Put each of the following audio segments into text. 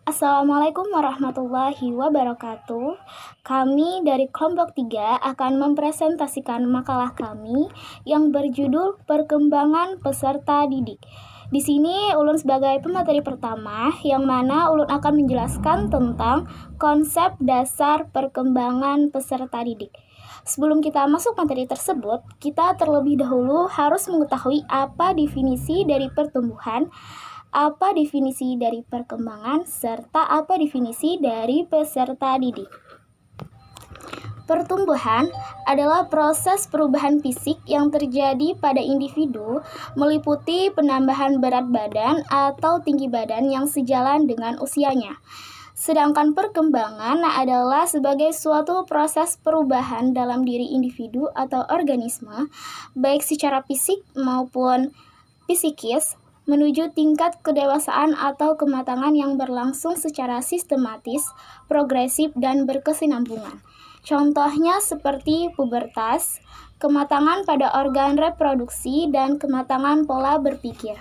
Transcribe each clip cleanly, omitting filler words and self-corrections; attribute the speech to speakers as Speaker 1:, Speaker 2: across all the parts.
Speaker 1: Assalamualaikum warahmatullahi wabarakatuh. Kami dari kelompok 3 akan mempresentasikan makalah kami yang berjudul Perkembangan Peserta Didik. Di sini Ulun sebagai pemateri pertama, yang mana Ulun akan menjelaskan tentang konsep dasar perkembangan peserta didik. Sebelum kita masuk materi tersebut, kita terlebih dahulu harus mengetahui apa definisi dari pertumbuhan, apa definisi dari perkembangan, serta apa definisi dari peserta didik. Pertumbuhan adalah proses perubahan fisik yang terjadi pada individu, meliputi penambahan berat badan atau tinggi badan yang sejalan dengan usianya. Sedangkan perkembangan adalah sebagai suatu proses perubahan dalam diri individu atau organisme, baik secara fisik maupun psikis, menuju tingkat kedewasaan atau kematangan yang berlangsung secara sistematis, progresif, dan berkesinambungan. Contohnya seperti pubertas, kematangan pada organ reproduksi, dan kematangan pola berpikir.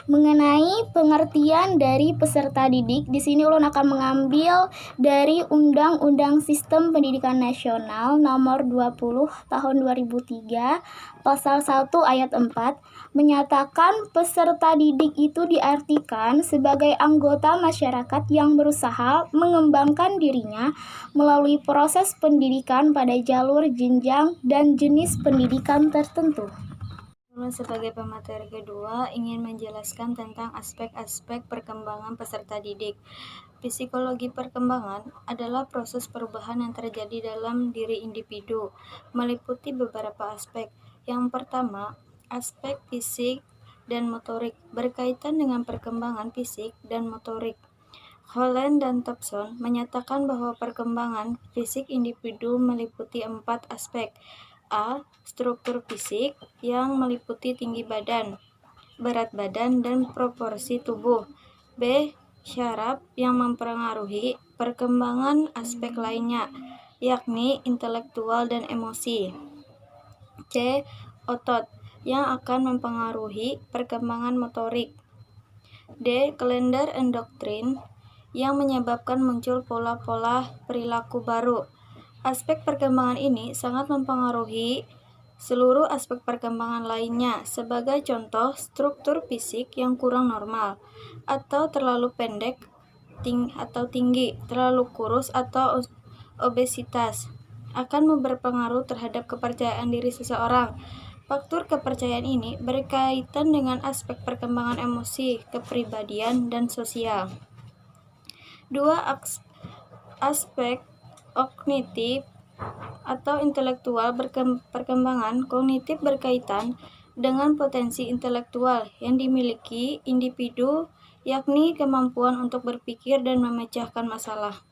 Speaker 1: Mengenai pengertian dari peserta didik, di sini Ulun akan mengambil dari Undang-Undang Sistem Pendidikan Nasional Nomor 20 Tahun 2003, Pasal 1 Ayat 4, menyatakan peserta didik itu diartikan sebagai anggota masyarakat yang berusaha mengembangkan dirinya melalui proses pendidikan pada jalur jenjang dan jenis pendidikan tertentu.
Speaker 2: Sebagai pemateri kedua, ingin menjelaskan tentang aspek-aspek perkembangan peserta didik. Psikologi perkembangan adalah proses perubahan yang terjadi dalam diri individu, meliputi beberapa aspek. Yang pertama, aspek fisik dan motorik, berkaitan dengan perkembangan fisik dan motorik. Holland dan Thompson menyatakan bahwa perkembangan fisik individu meliputi 4 aspek. A. Struktur fisik yang meliputi tinggi badan, berat badan, dan proporsi tubuh. B. Syaraf yang mempengaruhi perkembangan aspek lainnya, yakni intelektual dan emosi. C. Otot yang akan mempengaruhi perkembangan motorik. D. Kalender endokrin yang menyebabkan muncul pola-pola perilaku baru. Aspek perkembangan ini sangat mempengaruhi seluruh aspek perkembangan lainnya. Sebagai contoh, struktur fisik yang kurang normal atau terlalu pendek atau tinggi, terlalu kurus atau obesitas akan berpengaruh terhadap kepercayaan diri seseorang. Faktor kepercayaan ini berkaitan dengan aspek perkembangan emosi, kepribadian, dan sosial. 2. Aspek kognitif atau intelektual. Perkembangan kognitif berkaitan dengan potensi intelektual yang dimiliki individu, yakni kemampuan untuk berpikir dan memecahkan masalah.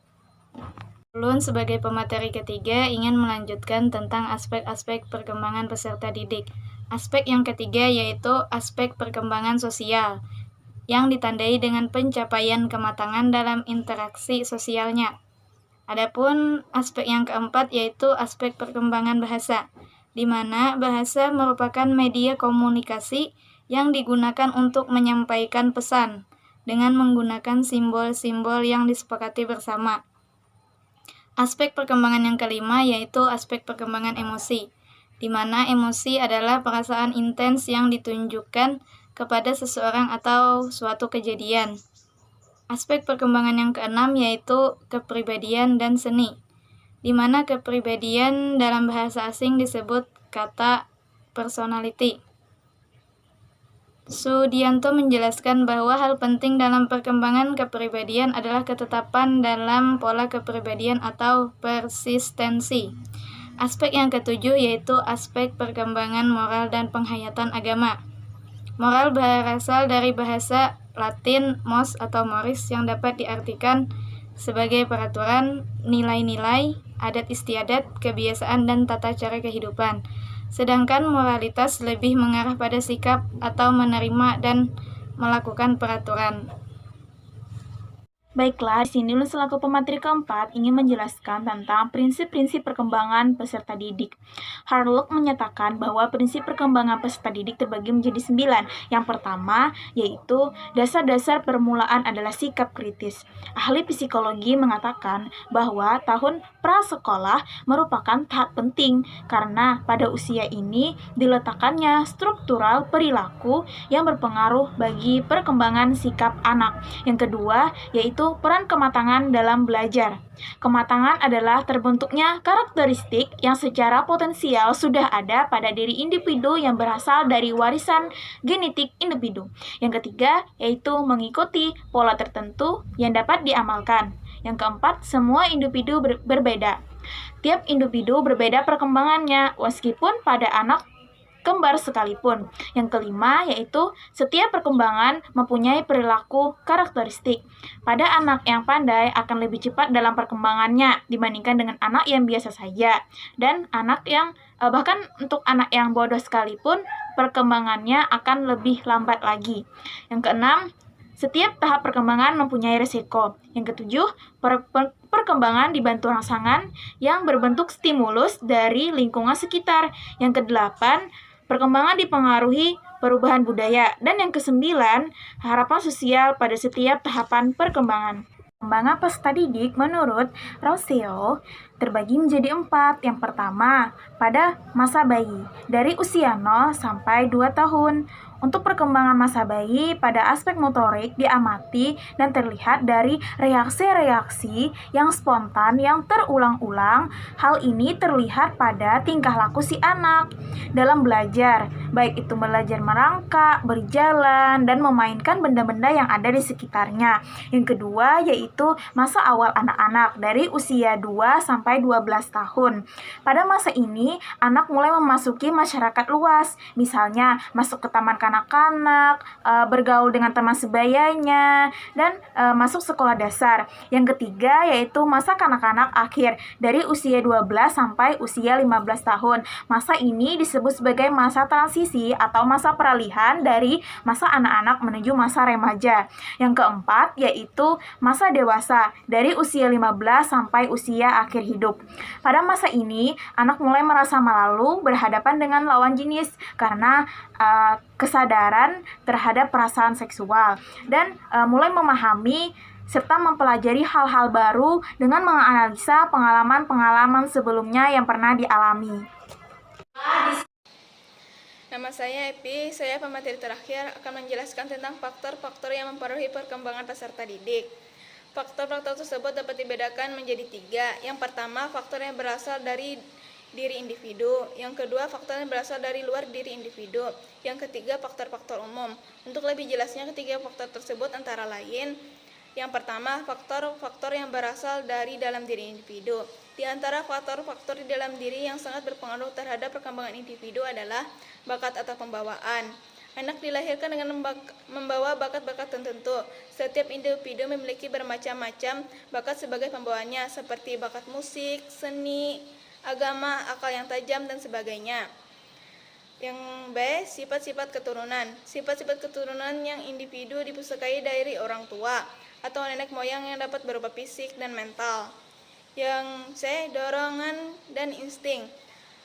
Speaker 2: Ulun sebagai pemateri ketiga ingin melanjutkan tentang aspek-aspek perkembangan peserta didik. Aspek yang ketiga yaitu aspek perkembangan sosial, yang ditandai dengan pencapaian kematangan dalam interaksi sosialnya. Adapun aspek yang keempat yaitu aspek perkembangan bahasa, di mana bahasa merupakan media komunikasi yang digunakan untuk menyampaikan pesan dengan menggunakan simbol-simbol yang disepakati bersama. Aspek perkembangan yang kelima yaitu aspek perkembangan emosi, di mana emosi adalah perasaan intens yang ditunjukkan kepada seseorang atau suatu kejadian. Aspek perkembangan yang keenam yaitu kepribadian dan seni, di mana kepribadian dalam bahasa asing disebut kata personality. Sudianto menjelaskan bahwa hal penting dalam perkembangan kepribadian adalah ketetapan dalam pola kepribadian atau persistensi. Aspek yang ketujuh yaitu aspek perkembangan moral dan penghayatan agama. Moral berasal dari bahasa Latin mos atau moris yang dapat diartikan sebagai peraturan, nilai-nilai, adat istiadat, kebiasaan, dan tata cara kehidupan. Sedangkan moralitas lebih mengarah pada sikap atau menerima dan melakukan peraturan.
Speaker 3: Baiklah, di sini Lulus selaku pemateri keempat ingin menjelaskan tentang prinsip-prinsip perkembangan peserta didik. Harlock menyatakan bahwa prinsip perkembangan peserta didik terbagi menjadi 9. Yang pertama, yaitu dasar-dasar permulaan adalah sikap kritis. Ahli psikologi mengatakan bahwa tahun prasekolah merupakan tahap penting karena pada usia ini diletakkannya struktural perilaku yang berpengaruh bagi perkembangan sikap anak. Yang kedua, yaitu peran kematangan dalam belajar. Kematangan adalah terbentuknya karakteristik yang secara potensial sudah ada pada diri individu yang berasal dari warisan genetik individu. Yang ketiga, yaitu mengikuti pola tertentu yang dapat diamalkan. Yang keempat, semua individu berbeda. Tiap individu berbeda perkembangannya, meskipun pada anak kembar sekalipun. Yang kelima, yaitu setiap perkembangan mempunyai perilaku karakteristik. Pada anak yang pandai akan lebih cepat dalam perkembangannya dibandingkan dengan anak yang biasa saja. Dan anak yang bahkan untuk anak yang bodoh sekalipun perkembangannya akan lebih lambat lagi. Yang keenam, setiap tahap perkembangan mempunyai resiko. Yang ketujuh, perkembangan dibantu rangsangan yang berbentuk stimulus dari lingkungan sekitar. Yang kedelapan, perkembangan dipengaruhi perubahan budaya. Dan yang kesembilan, harapan sosial pada setiap tahapan perkembangan. Perkembangan peserta didik menurut Rousseau terbagi menjadi 4. Yang pertama, pada masa bayi, dari usia 0 sampai 2 tahun. Untuk perkembangan masa bayi, pada aspek motorik diamati dan terlihat dari reaksi-reaksi yang spontan yang terulang-ulang. Hal ini terlihat pada tingkah laku si anak dalam belajar, baik itu belajar merangkak, berjalan, dan memainkan benda-benda yang ada di sekitarnya. Yang kedua, yaitu masa awal anak-anak dari usia 2 sampai 12 tahun. Pada masa ini, anak mulai memasuki masyarakat luas, misalnya masuk ke taman kanak-kanak, bergaul dengan teman sebayanya, dan masuk sekolah dasar. Yang ketiga, yaitu masa kanak-kanak akhir dari usia 12 sampai usia 15 tahun. Masa ini disebut sebagai masa transisi atau masa peralihan dari masa anak-anak menuju masa remaja. Yang keempat, yaitu masa dewasa dari usia 15 sampai usia akhir hidup. Pada masa ini, anak mulai merasa malu berhadapan dengan lawan jenis karena kesadaran terhadap perasaan seksual dan mulai memahami serta mempelajari hal-hal baru dengan menganalisa pengalaman-pengalaman sebelumnya yang pernah dialami.
Speaker 4: Nama saya Epi, saya pemateri terakhir akan menjelaskan tentang faktor-faktor yang mempengaruhi perkembangan peserta didik. Faktor-faktor tersebut dapat dibedakan menjadi 3. Yang pertama, faktor yang berasal dari diri individu. Yang kedua, faktor yang berasal dari luar diri individu. Yang ketiga, faktor-faktor umum. Untuk lebih jelasnya, ketiga faktor tersebut antara lain: yang pertama, faktor-faktor yang berasal dari dalam diri individu. Di antara faktor-faktor di dalam diri yang sangat berpengaruh terhadap perkembangan individu adalah bakat atau pembawaan. Anak dilahirkan dengan membawa bakat-bakat tertentu. Setiap individu memiliki bermacam-macam bakat sebagai pembawanya, seperti bakat musik, seni, agama, akal yang tajam, dan sebagainya. Yang B, sifat-sifat keturunan. Sifat-sifat keturunan yang individu dipusakai dari orang tua atau nenek moyang yang dapat berupa fisik dan mental. Yang C, dorongan dan insting.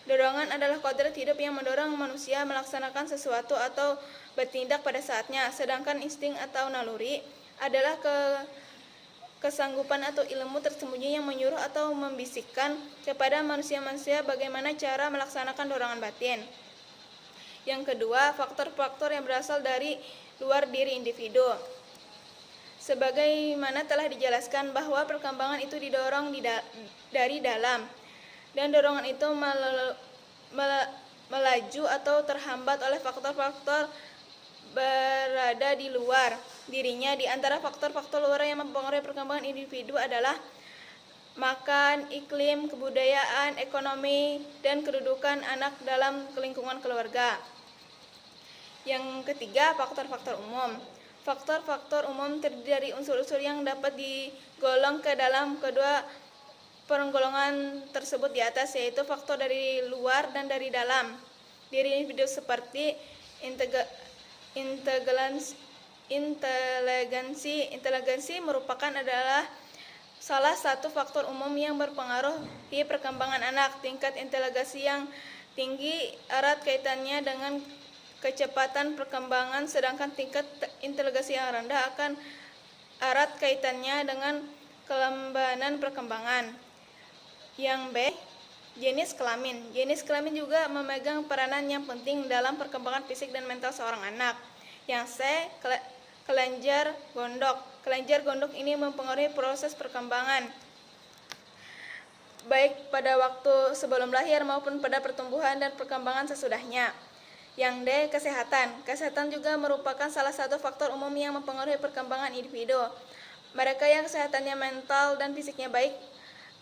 Speaker 4: Dorongan adalah kodrat hidup yang mendorong manusia melaksanakan sesuatu atau bertindak pada saatnya, sedangkan insting atau naluri adalah kesanggupan atau ilmu tersembunyi yang menyuruh atau membisikkan kepada manusia-manusia bagaimana cara melaksanakan dorongan batin. Yang kedua, faktor-faktor yang berasal dari luar diri individu. Sebagaimana telah dijelaskan bahwa perkembangan itu didorong dari dalam, dan dorongan itu melaju atau terhambat oleh faktor-faktor berada di luar dirinya. Di antara faktor-faktor luar yang mempengaruhi perkembangan individu adalah makan, iklim, kebudayaan, ekonomi, dan kedudukan anak dalam lingkungan keluarga. Yang ketiga, faktor-faktor umum. Faktor-faktor umum terdiri dari unsur-unsur yang dapat digolong ke dalam kedua penggolongan tersebut di atas, yaitu faktor dari luar dan dari dalam diri individu seperti inteligensi. Inteligensi merupakan adalah salah satu faktor umum yang berpengaruh di perkembangan anak. Tingkat inteligensi yang tinggi erat kaitannya dengan kecepatan perkembangan, sedangkan tingkat inteligensi yang rendah akan erat kaitannya dengan kelambanan perkembangan. Yang B, jenis kelamin. Jenis kelamin juga memegang peranan yang penting dalam perkembangan fisik dan mental seorang anak. Yang C, kelenjar gondok. Kelenjar gondok ini mempengaruhi proses perkembangan, baik pada waktu sebelum lahir maupun pada pertumbuhan dan perkembangan sesudahnya. Yang D, kesehatan. Kesehatan juga merupakan salah satu faktor umum yang mempengaruhi perkembangan individu. Mereka yang kesehatannya mental dan fisiknya baik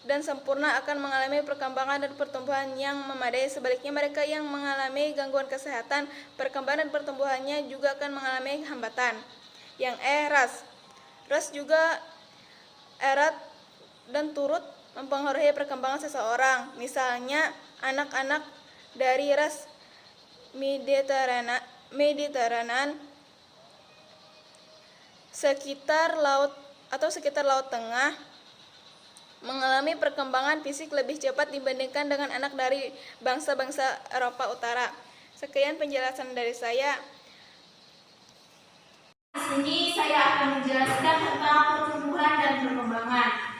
Speaker 4: dan sempurna akan mengalami perkembangan dan pertumbuhan yang memadai. Sebaliknya, mereka yang mengalami gangguan kesehatan, perkembangan dan pertumbuhannya juga akan mengalami hambatan. Yang E, ras. Ras juga erat dan turut mempengaruhi perkembangan seseorang. Misalnya, anak-anak dari ras Mediterranean sekitar laut tengah mengalami perkembangan fisik lebih cepat dibandingkan dengan anak dari bangsa-bangsa Eropa Utara. Sekian penjelasan dari saya.
Speaker 3: Di sini saya akan menjelaskan tentang pertumbuhan dan perkembangan.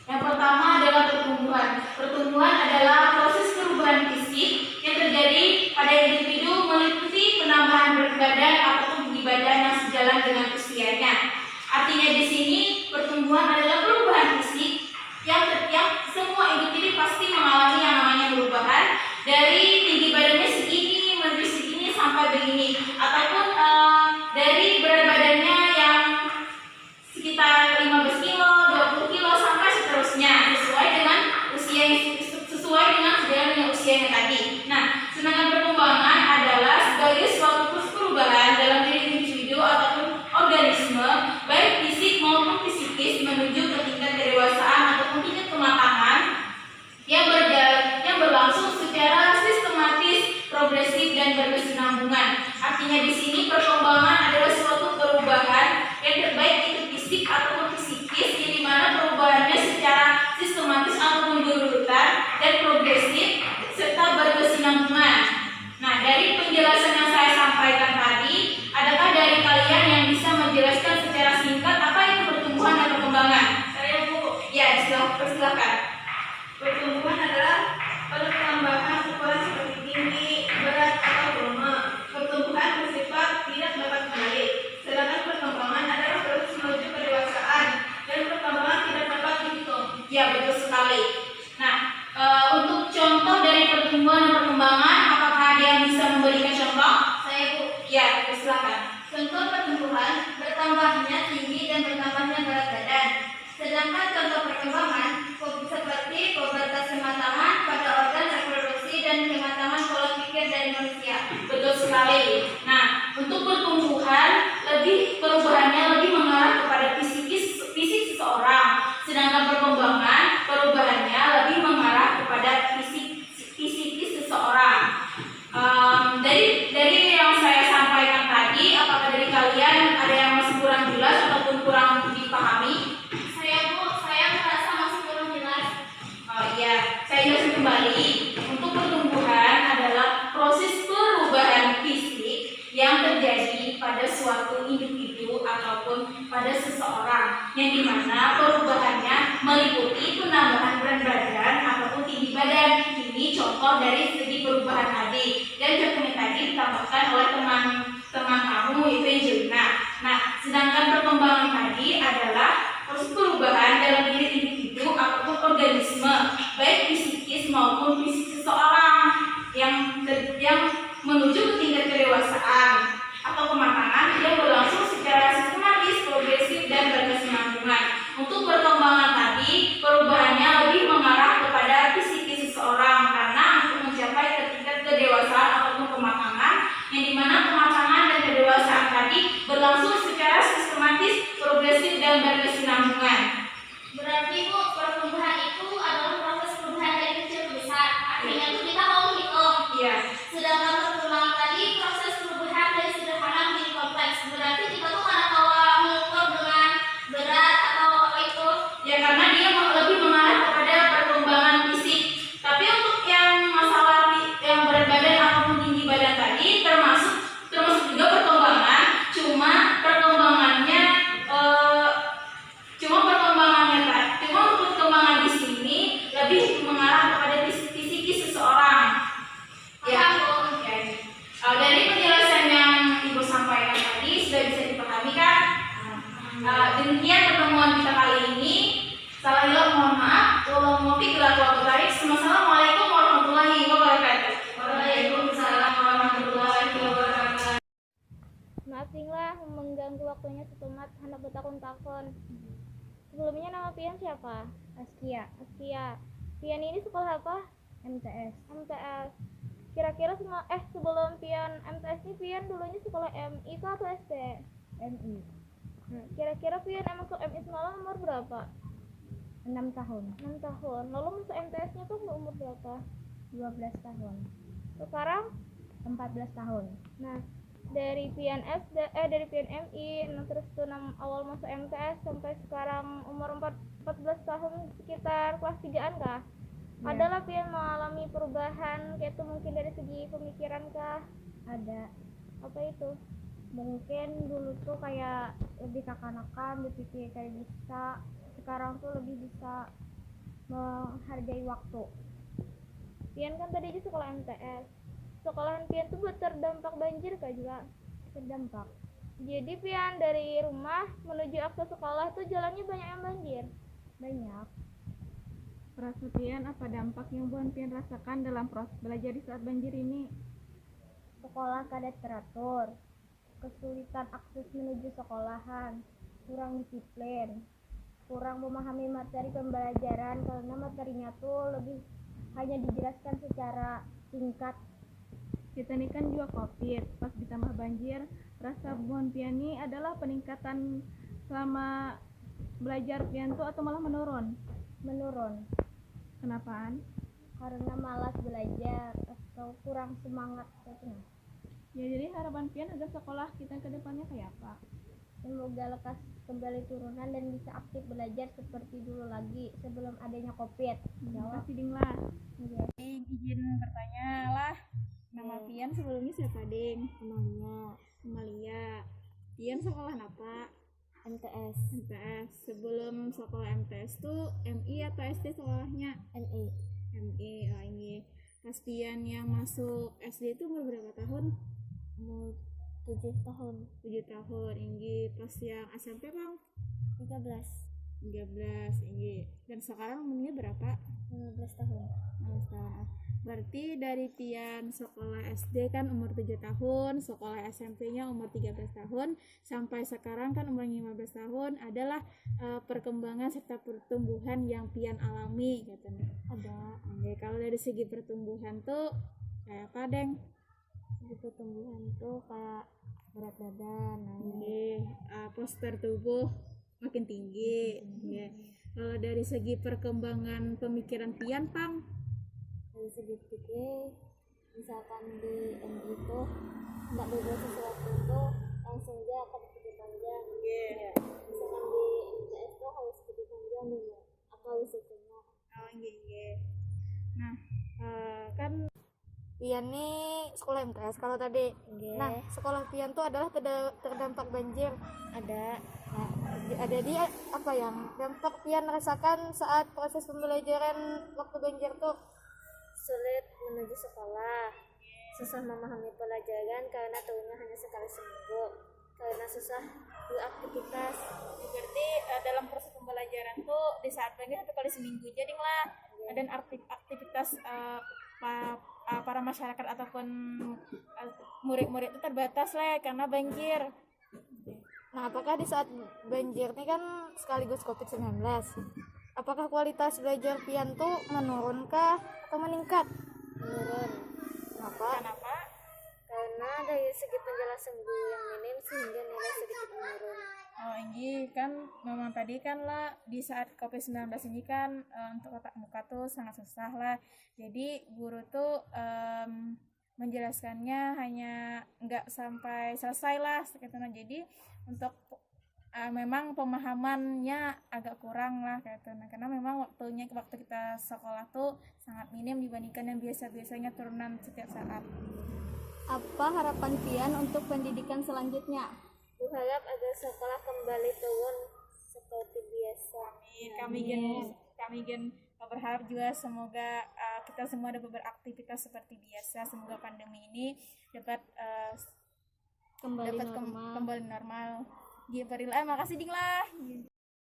Speaker 3: Yang pertama adalah pertumbuhan. Pertumbuhan adalah proses perubahan fisik yang terjadi pada individu meliputi penambahan berat badan ataupun tinggi badan yang sejalan dengan usianya. Artinya di sini pertumbuhan adalah perubahan fisik yang semua individu pasti mengalami yang namanya perubahan dari tinggi badannya segini menuju segini sampai begini, ataupun dari berat badannya yang sekitar 15 kilo, 20 kilo sampai seterusnya sesuai dengan usianya tadi. Nah, sedangkan perkembangan adalah sebagai suatu perubahan dalam diri individu ataupun organisme, baik fisik maupun psikis menuju ke tingkat kedewasaan ataupun tingkat kematangan yang berlangsung secara sistematis, progresif dan berkesinambungan. Artinya di sini perkembangan adalah suatu perubahan yang terbaik itu fisik ataupun psikis, yang dimana perubahannya secara sistematis ataupun berurutan dan progresif serta berkesinambungan. Nah, dari penjelasan yang saya sampaikan tadi, adakah dari kalian yang bisa menjelaskan secara singkat apa itu pertumbuhan dan perkembangan? Saya, Bu. Ya, silakan.
Speaker 4: Pertumbuhan adalah penambahan ukuran seperti tinggi, berat, atau volume. Pertumbuhan bersifat tidak dapat kembali. Sedangkan perkembangan adalah proses menuju kedewasaan dan perkembangan tidak dapat dihitung.
Speaker 3: Ya, betul sekali. Nah, untuk contoh dari pertumbuhan dan perkembangan, apakah ada yang bisa memberikan contoh?
Speaker 2: Saya, Bu.
Speaker 3: Ya, silakan.
Speaker 2: Contoh pertumbuhan, bertambahnya tinggi dan bertambahnya berat badan. Sedangkan contoh perkembangan seperti pubertas kematangan pada organ reproduksi dan kematangan pola pikir dari manusia.
Speaker 3: Betul sekali. Nah, untuk pertumbuhan perubahannya lebih mengarah kepada fisik seseorang, sedangkan perkembangan perubahannya lebih mengarah kepada fisik seseorang. Dari yang saya sampaikan tadi, apakah dari kalian ada yang masih kurang jelas ataupun kurang dipahami?
Speaker 2: Saya merasa masih kurang jelas.
Speaker 3: Oh iya, saya jelaskan kembali. Untuk pertumbuhan adalah proses perubahan fisik yang terjadi pada suatu individu ataupun pada seseorang, yang dimana perubahannya meliputi penambahan berat badan ataupun tinggi badan. Ini contoh dari segi perubahan tadi, dan contohnya tadi ditambahkan oleh teman kamu yaitu Angelina. Nah, sedangkan perkembangan tadi adalah proses perubahan dalam diri individu ataupun organisme, baik fisikis maupun fisik seseorang yang menuju ke tingkat kedewasaan atau kematangan yang berlangsung secara sistematis, progresif dan berkesinambungan. Untuk perkembangan tadi, perubahannya lebih mengarah kepada fisikis seseorang karena untuk mencapai ke tingkat kedewasaan ataupun kematangan, yang dimana kematangan dan kedewasaan tadi berlangsung secara sistematis topik lah waktu tadi. Assalamualaikum warahmatullahi wabarakatuh. Waalaikumsalam warahmatullahi wabarakatuh.
Speaker 1: Maaf lah mengganggu waktunya setumat hendak bertakun-takun. Sebelumnya nama pian siapa? Askia. Pian ini sekolah apa? MTS. Kira-kira sebelum pian MTS ini pian dulunya sekolah MI kah atau SD? MI. Kira-kira pian masuk MI semalam umur berapa? 6 tahun. Lalu masuk MTS-nya tuh umur berapa? 12 tahun. Sekarang 14 tahun. Nah, dari pian MI, terus tuh awal masuk MTS sampai sekarang umur 14 tahun, sekitar kelas 3-an kah? Ya. Adalah pian mengalami perubahan kayak itu mungkin dari segi pemikiran kah? Ada. Apa itu? Mungkin dulu tuh kayak lebih kekanakan, berpikir kayak bisa. Sekarang tuh lebih bisa menghargai waktu. Pian kan tadi di sekolah MTS. Sekolahan pian tuh buat terdampak banjir kah juga? Terdampak. Jadi pian dari rumah menuju akses sekolah tuh jalannya banyak yang banjir? Banyak.
Speaker 3: Rasa pian apa dampak yang buan pian rasakan dalam proses belajar di saat banjir ini?
Speaker 1: Sekolah kada teratur, kesulitan akses menuju sekolahan, kurang disiplin, kurang memahami materi pembelajaran karena materinya tuh lebih hanya dijelaskan secara singkat.
Speaker 3: Kita ini kan juga COVID, pas ditambah banjir, rasa buan pian ini adalah peningkatan selama belajar pian tuh atau malah menurun?
Speaker 1: Menurun.
Speaker 3: Kenapaan?
Speaker 1: Karena malas belajar atau kurang semangat katanya.
Speaker 3: Ya, jadi harapan pian agar sekolah kita ke depannya kayak apa?
Speaker 1: Semoga lekas kembali turunan dan bisa aktif belajar seperti dulu lagi sebelum adanya COVID.
Speaker 3: Terima kasih Dingla.
Speaker 1: Iya.
Speaker 3: Izin bertanya lah. Nama pian sebelumnya siapa, Ding? Amalia. Pian sekolah apa?
Speaker 1: MTS.
Speaker 3: Sebelum sekolah MTS tuh MI atau SD sekolahnya?
Speaker 1: MI.
Speaker 3: Oh ini. Pas pian yang masuk SD itu umur berapa tahun?
Speaker 1: Umur 7 tahun.
Speaker 3: 7 tahun. Ini pas yang SMP Bang?
Speaker 1: 13
Speaker 3: ini. Dan sekarang umurnya berapa?
Speaker 1: 15 tahun.
Speaker 3: 15 tahun. Berarti dari pian sekolah SD kan umur 7 tahun, sekolah SMP-nya umur 13 tahun, sampai sekarang kan umur 15 tahun adalah perkembangan serta pertumbuhan yang pian alami gitu.
Speaker 1: Ada.
Speaker 3: Kalau dari segi pertumbuhan tuh kayak apa, Deng?
Speaker 1: Segi pertumbuhan tuh kayak berat badan
Speaker 3: naik. Postur tubuh makin tinggi. Kalau dari segi perkembangan pemikiran pian, Pang?
Speaker 1: Dari segi pikir, misalkan di MI itu tidak berbuat sesuatu tuh langsung aja akan pikir panjang. Misalkan di MTS tuh harus pikir panjang dulu apa risikonya.
Speaker 3: Nah, kan
Speaker 2: Pian nih sekolah MTS kalau tadi. Nah, sekolah Pian tuh adalah terdampak banjir.
Speaker 1: Ada.
Speaker 2: Nah, ada di apa yang dampak Pian rasakan saat proses pembelajaran waktu banjir tuh?
Speaker 1: Sulit menuju sekolah, susah memahami pelajaran karena turunnya hanya sekali seminggu, karena susah beraktivitas.
Speaker 3: Berarti dalam proses pembelajaran tuh di saat banjir 1 kali seminggu jadi lah. Dan aktivitas para masyarakat ataupun murid-murid itu terbatas lah karena banjir.
Speaker 2: Nah, apakah di saat banjir ini kan sekaligus COVID-19, apakah kualitas belajar Pian tuh menurunkah atau meningkat?
Speaker 1: Menurun.
Speaker 2: Kenapa?
Speaker 1: Karena dari segi penjelasan guru yang minim sehingga nilai sedikit menurun.
Speaker 3: Oh, ini kan memang tadi kan lah di saat COVID-19 ini kan untuk tatap muka tuh sangat susah lah. Jadi guru tuh menjelaskannya hanya nggak sampai selesai lah sekitar. Jadi untuk memang pemahamannya agak kurang lah kayak gitu. Nah, karena memang waktu kita sekolah tuh sangat minim dibandingkan yang biasanya turunan setiap saat.
Speaker 1: Apa harapan Pian untuk pendidikan selanjutnya?
Speaker 2: Berharap agar sekolah kembali turun seperti biasa.
Speaker 3: Kami berharap juga semoga kita semua dapat beraktivitas seperti biasa. Semoga pandemi ini dapat
Speaker 1: Kembali
Speaker 3: kembali normal. Makasih Ding lah.